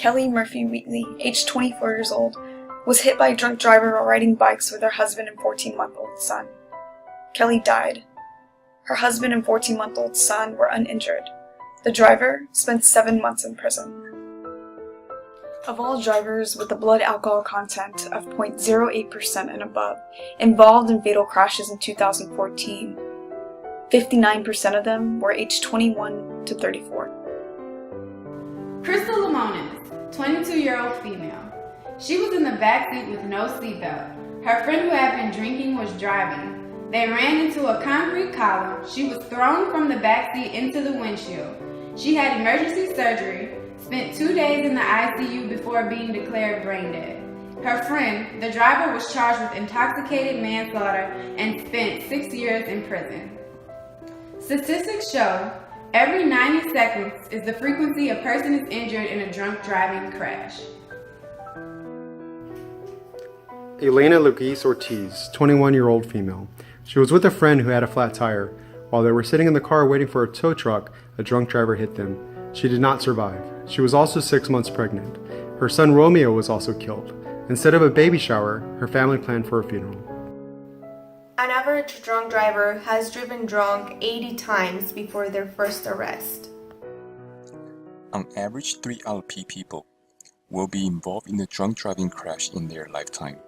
Kelly Murphy Wheatley, aged 24 years old, was hit by a drunk driver while riding bikes with her husband and 14-month-old son. Kelly died. Her husband and 14-month-old son were uninjured. The driver spent 7 months in prison. Of all drivers with a blood alcohol content of 0.08% and above involved in fatal crashes in 2014, 59% of them were aged 21 to 34. Crystal Lamonis, 22-year-old female. She was in the backseat with no seatbelt. Her friend who had been drinking was driving. They ran into a concrete column. She was thrown from the backseat into the windshield. She had emergency surgery, spent 2 days in the ICU before being declared brain dead. Her friend, the driver, was charged with intoxicated manslaughter and spent 6 years in prison. Statistics show every 90 seconds is the frequency a person is injured in a drunk driving crash. Elena Luis Ortiz, 21-year-old female. She was with a friend who had a flat tire. While they were sitting in the car waiting for a tow truck, a drunk driver hit them. She did not survive. She was also 6 months pregnant. Her son Romeo was also killed. Instead of a baby shower, her family planned for a funeral. An average drunk driver has driven drunk 80 times before their first arrest. On average, 3 LP people will be involved in a drunk driving crash in their lifetime.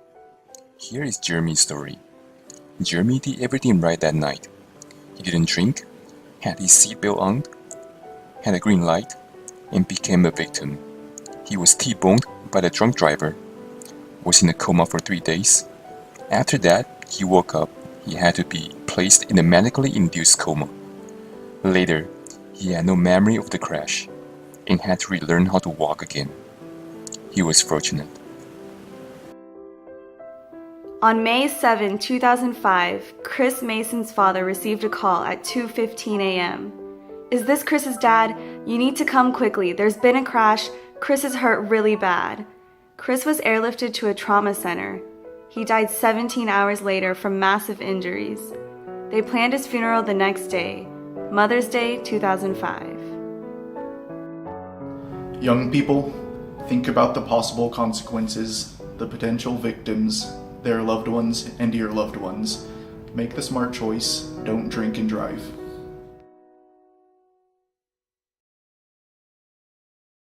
Here is Jeremy's story. Jeremy did everything right that night. He didn't drink, had his seatbelt on, had a green light, and became a victim. He was T-boned by the drunk driver, was in a coma for 3 days. After that, he woke up. He had to be placed in a medically induced coma. Later, he had no memory of the crash and had to relearn how to walk again. He was fortunate. On May 7, 2005, Chris Mason's father received a call at 2:15 a.m. "Is this Chris's dad? You need to come quickly. There's been a crash. Chris is hurt really bad." Chris was airlifted to a trauma center. He died 17 hours later from massive injuries. They planned his funeral the next day, Mother's Day 2005. Young people, think about the possible consequences, the potential victims, their loved ones, and your loved ones. Make the smart choice. Don't drink and drive.